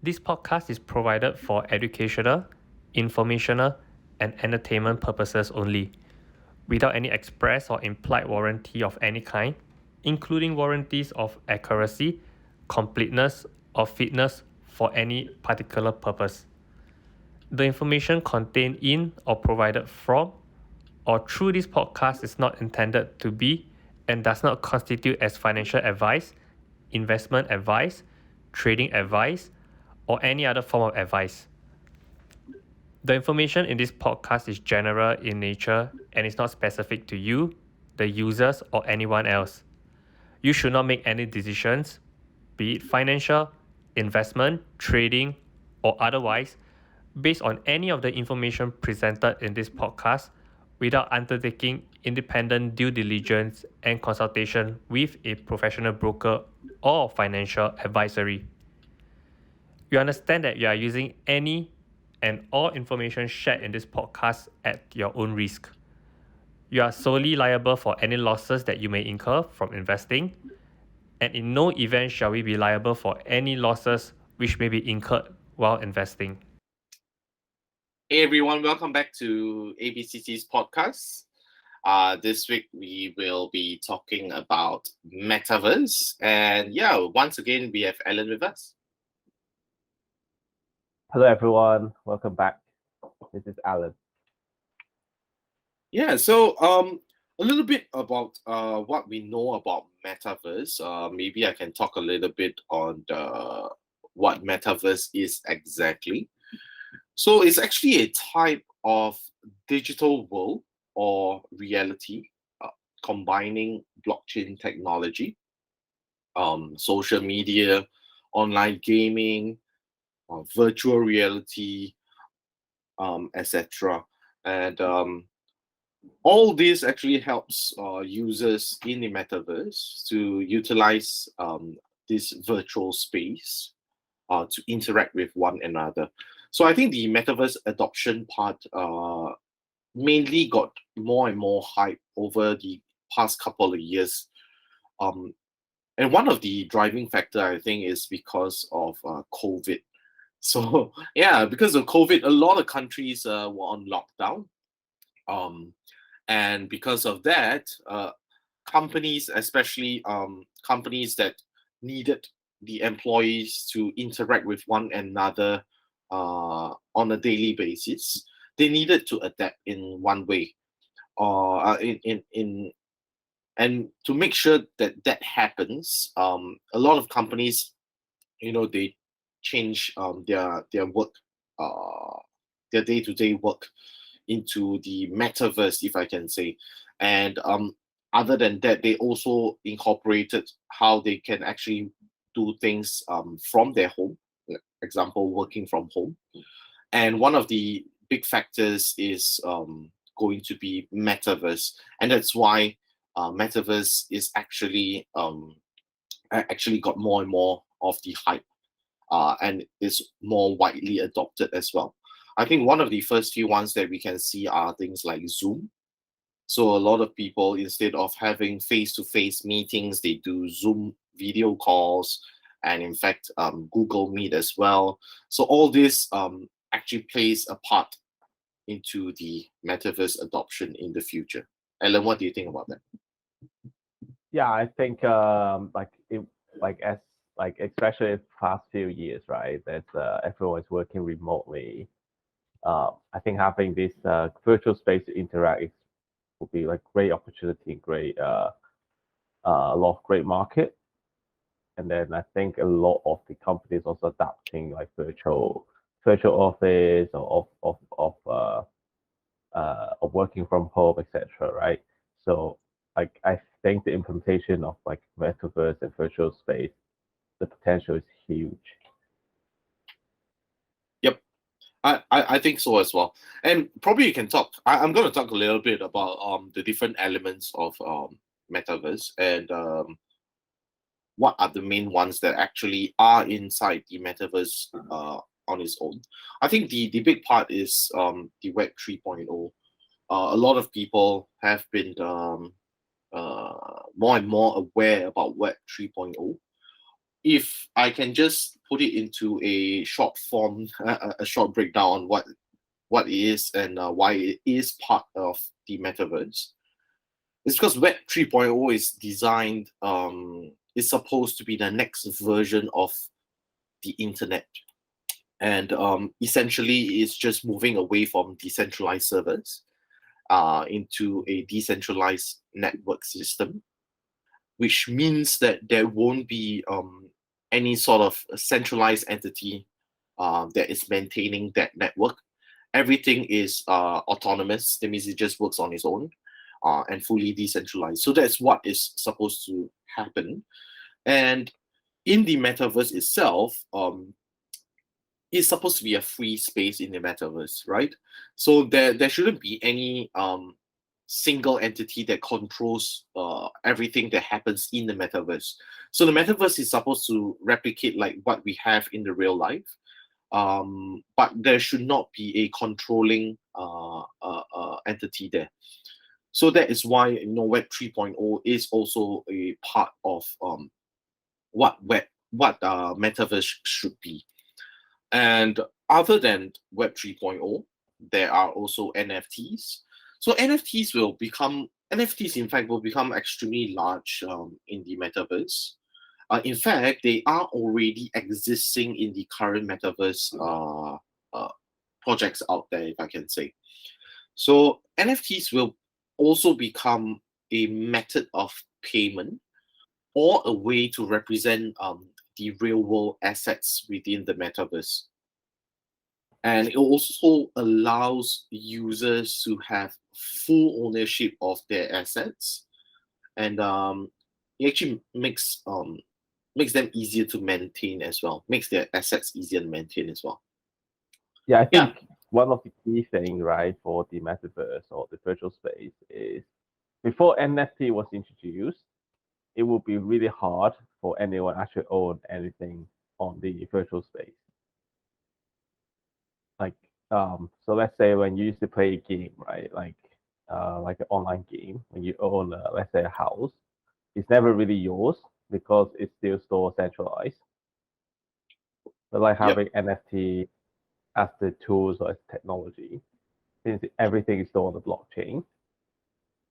This podcast is provided for educational, informational, and entertainment purposes only, without any express or implied warranty of any kind, including warranties of accuracy, completeness, or fitness for any particular purpose. The information contained in or provided from or through this podcast is not intended to be and does not constitute as financial advice, investment advice, trading advice, or any other form of advice. The information in this podcast is general in nature and is not specific to you, the users, or anyone else. You should not make any decisions, be it financial, investment, trading, or otherwise, based on any of the information presented in this podcast without undertaking independent due diligence and consultation with a professional broker or financial advisory. You understand that you are using any and all information shared in this podcast at your own risk. You are solely liable for any losses that you may incur from investing, and in no event shall we be liable for any losses which may be incurred while investing. Hey everyone, welcome back to ABCC's podcast. This week we will be talking about Metaverse, and once again we have Alan with us. Hello everyone, welcome back. This is Alan. So a little bit about what we know about Metaverse. Maybe I can talk a little bit on what Metaverse is exactly. So it's actually a type of digital world or reality combining blockchain technology, social media, online gaming, virtual reality, etc. And all this actually helps users in the metaverse to utilize this virtual space to interact with one another. So I think the metaverse adoption part mainly got more and more hype over the past couple of years. And one of the driving factor, I think, is because of COVID. So because of COVID, a lot of countries were on lockdown. And because of that, companies, especially companies that needed the employees to interact with one another on a daily basis, they needed to adapt in one way, and to make sure that that happens, a lot of companies, they change their work, their day-to-day work into the metaverse, if I can say. And other than that, they also incorporated how they can actually do things from their home, example, working from home. And one of the big factors is going to be metaverse, and that's why metaverse is actually got more and more of the hype, and is more widely adopted as well. I think one of the first few ones that we can see are things like Zoom. So a lot of people, instead of having face-to-face meetings, they do Zoom video calls, and in fact, Google Meet as well. So all this actually plays a part into the metaverse adoption in the future. Ellen, what do you think about that? Yeah, I think especially in the past few years, right? That everyone is working remotely. I think having this virtual space to interact would be like great opportunity, great a lot of great market. And then I think a lot of the companies also adapting like virtual office or of working from home, etc. Right? So like I think the implementation of like metaverse and virtual space, the potential is huge. Yep, I think so as well. And probably you can talk. I'm going to talk a little bit about the different elements of metaverse and what are the main ones that actually are inside the metaverse on its own. I think the big part is the Web 3.0. A lot of people have been more and more aware about Web 3.0. If I can just put it into a short form, a short breakdown on what it is and why it is part of the metaverse, it's because Web 3.0 is designed, is supposed to be the next version of the internet. And essentially, it's just moving away from decentralized servers into a decentralized network system, which means that there won't be any sort of centralized entity that is maintaining that network. Everything is autonomous. That means it just works on its own and fully decentralized. So that's what is supposed to happen. And in the metaverse itself, it's supposed to be a free space in the metaverse, right? So there shouldn't be any single entity that controls everything that happens in the metaverse. So the metaverse is supposed to replicate like what we have in the real life, but there should not be a controlling entity there. So that is why Web 3.0 is also a part of what metaverse should be. And other than Web 3.0, there are also NFTs. So NFTs in fact will become extremely large in the metaverse. In fact, they are already existing in the current metaverse projects out there, if I can say. So NFTs will also become a method of payment or a way to represent the real world assets within the metaverse. And it also allows users to have full ownership of their assets, and it actually makes them easier to maintain as well. Makes their assets easier to maintain as well. Yeah, I think one of the key things, right, for the metaverse or the virtual space is before NFT was introduced, it would be really hard for anyone actually own anything on the virtual space. Like, so let's say when you used to play a game, right, like an online game, when you own, let's say, a house, it's never really yours because it's still still centralized. But like having NFT as the tools or as technology, since everything is still on the blockchain,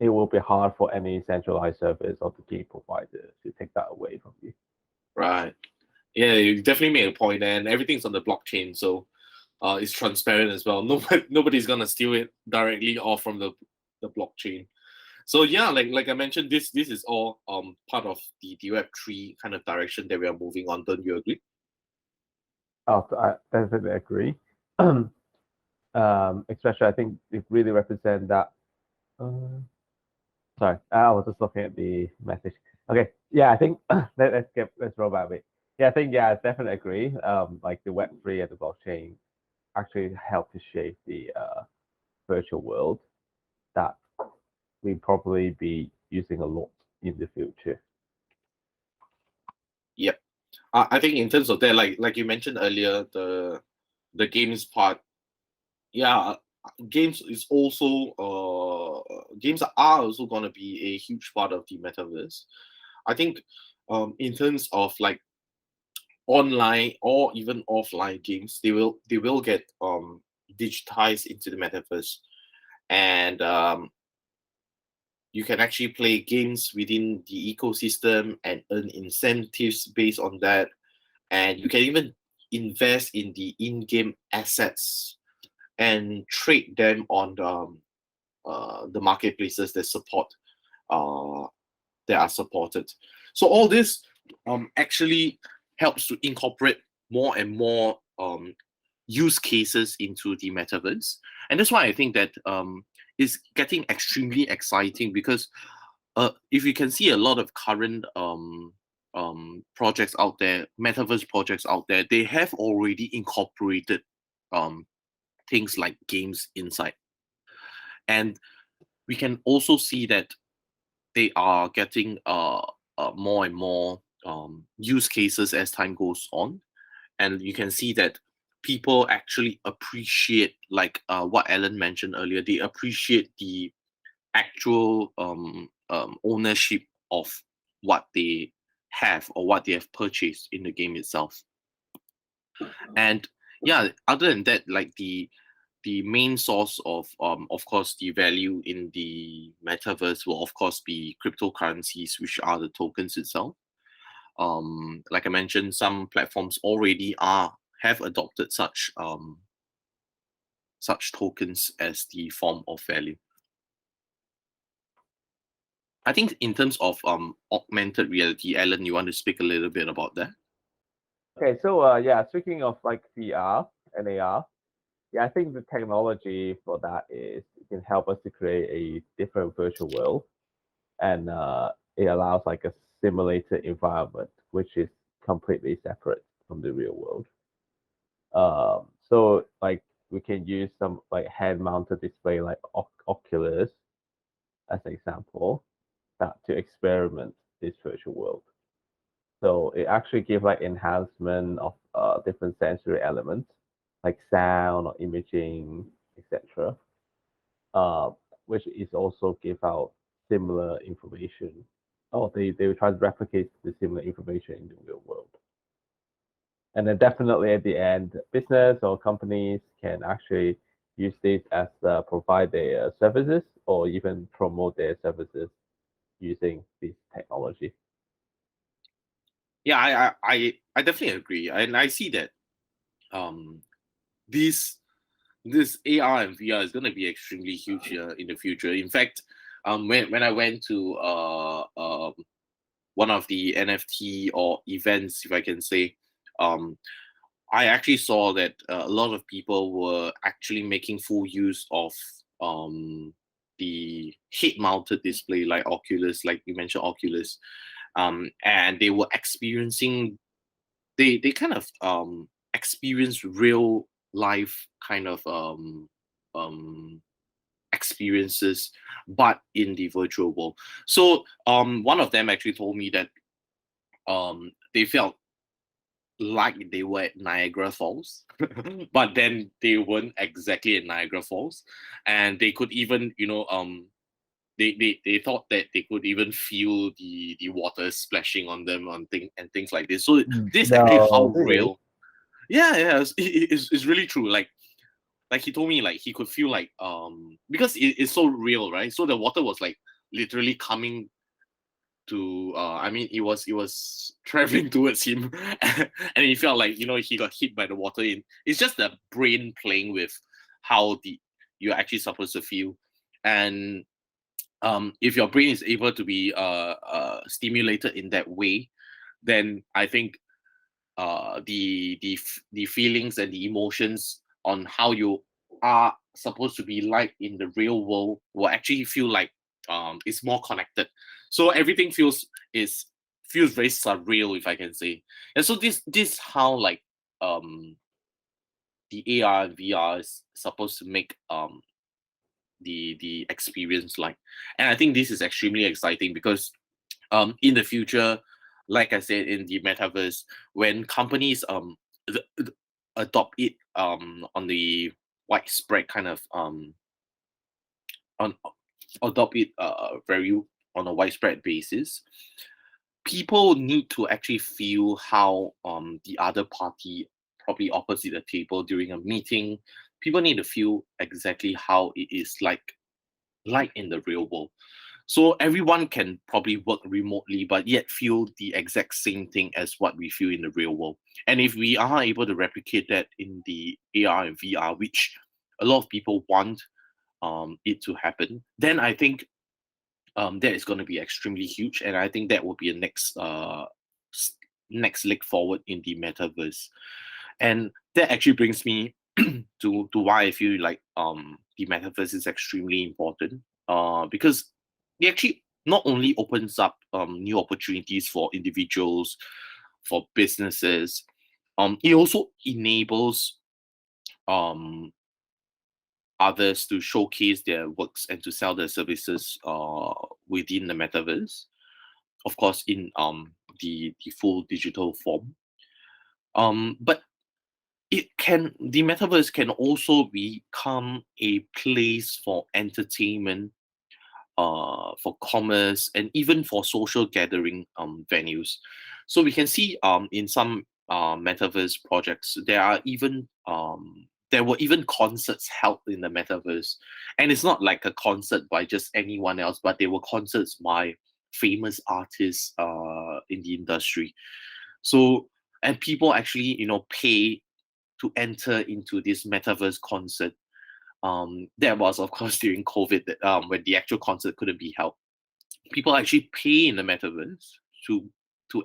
it will be hard for any centralized service or the game provider to take that away from you. Right. Yeah, you definitely made a point, and everything's on the blockchain, so it's transparent as well. Nobody's gonna steal it directly off from the blockchain. So yeah, like I mentioned, this is all part of the Web3 kind of direction that we are moving on. Don't you agree? Oh, I definitely agree. Especially, I think it really represents that. Sorry, I was just looking at the message. Okay, yeah, I think let's roll back a bit. Yeah, I think I definitely agree. Like the Web3 and the blockchain actually help to shape the virtual world that we probably be using a lot in the future. Yep. I think in terms of that, like you mentioned earlier, the games part, yeah, games is also games are also gonna be a huge part of the metaverse. I think in terms of like online or even offline games, they will get digitized into the metaverse, and you can actually play games within the ecosystem and earn incentives based on that, and you can even invest in the in-game assets and trade them on the marketplaces that are supported. So all this actually helps to incorporate more and more use cases into the metaverse, and that's why I think that it's getting extremely exciting, because if you can see a lot of current projects out there, metaverse projects out there, they have already incorporated things like games inside, and we can also see that they are getting more and more use cases as time goes on, and you can see that people actually appreciate, like what Alan mentioned earlier, they appreciate the actual ownership of what they have or what they have purchased in the game itself. And yeah, other than that, like the main source of course the value in the metaverse will of course be cryptocurrencies, which are the tokens itself. Like I mentioned, some platforms already have adopted such tokens as the form of value. I think in terms of augmented reality, Alan, you want to speak a little bit about that? Okay, so yeah, speaking of like VR and AR, yeah, I think the technology for that is it can help us to create a different virtual world, and it allows like a simulated environment which is completely separate from the real world. So like we can use some like hand-mounted display like Oculus as an example to experiment this virtual world. So it actually gives like enhancement of different sensory elements like sound or imaging, etc. Uh, which is also give out similar information. Oh, they will try to replicate the similar information in the real world. And then definitely at the end, business or companies can actually use this as provide their services or even promote their services using this technology. Yeah, I definitely agree, and I see that um this this AR and VR is going to be extremely huge in the future. In fact, when I went to one of the NFT or events, if I can say, um, I actually saw that a lot of people were actually making full use of the head-mounted display, like Oculus, like you mentioned, Oculus, and they were experiencing they kind of experience real life kind of um, experiences, but in the virtual world. So one of them actually told me that they felt like they were at Niagara Falls, but then they weren't exactly at Niagara Falls, and they could even, they thought that they could even feel the water splashing on them and things like this. So this is actually how No, really? real. Yeah, yeah, it's really true. Like he told me, like he could feel like because it's so real, right? So the water was like literally coming to I mean it was traveling towards him and he felt like he got hit by the water. In It's just the brain playing with how the you're actually supposed to feel. And if your brain is able to be stimulated in that way, then I think the feelings and the emotions on how you are supposed to be like in the real world will actually feel like it's more connected. So everything feels very surreal, if I can say. And so this how like um the AR and VR is supposed to make the experience like. And I think this is extremely exciting because in the future, like I said, in the metaverse, when companies adopt it on the widespread kind of on adopt it very on a widespread basis, people need to actually feel how the other party, probably opposite the table during a meeting, people need to feel exactly how it is like in the real world. So everyone can probably work remotely, but yet feel the exact same thing as what we feel in the real world. And if we are able to replicate that in the AR and VR, which a lot of people want it to happen, then I think that is going to be extremely huge. And I think that will be a next leap forward in the metaverse. And that actually brings me to why I feel like the metaverse is extremely important. Because it actually not only opens up new opportunities for individuals, for businesses, it also enables um others to showcase their works and to sell their services within the metaverse, of course in the full digital form. But the metaverse can also become a place for entertainment, for commerce, and even for social gathering venues. So we can see in some metaverse projects. There were even concerts held in the metaverse, and it's not like a concert by just anyone else, but they were concerts by famous artists in the industry. So, and people actually pay to enter into this metaverse concert. That was of course during COVID, when the actual concert couldn't be held. People actually pay in the metaverse to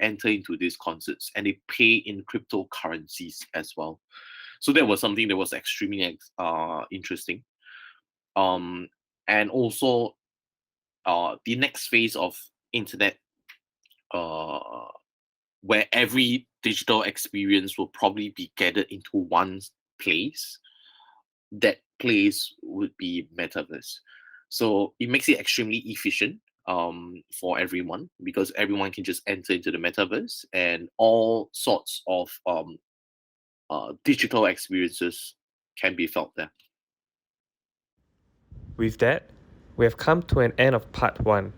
enter into these concerts, and they pay in cryptocurrencies as well. So that was something that was extremely interesting. And also the next phase of internet, uh, where every digital experience will probably be gathered into one place. That place would be metaverse. So it makes it extremely efficient for everyone, because everyone can just enter into the metaverse, and all sorts of digital experiences can be felt there. With that, we have come to an end of part 1.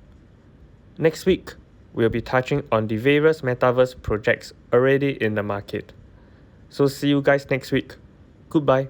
Next week, we'll be touching on the various metaverse projects already in the market. So see you guys next week. Goodbye.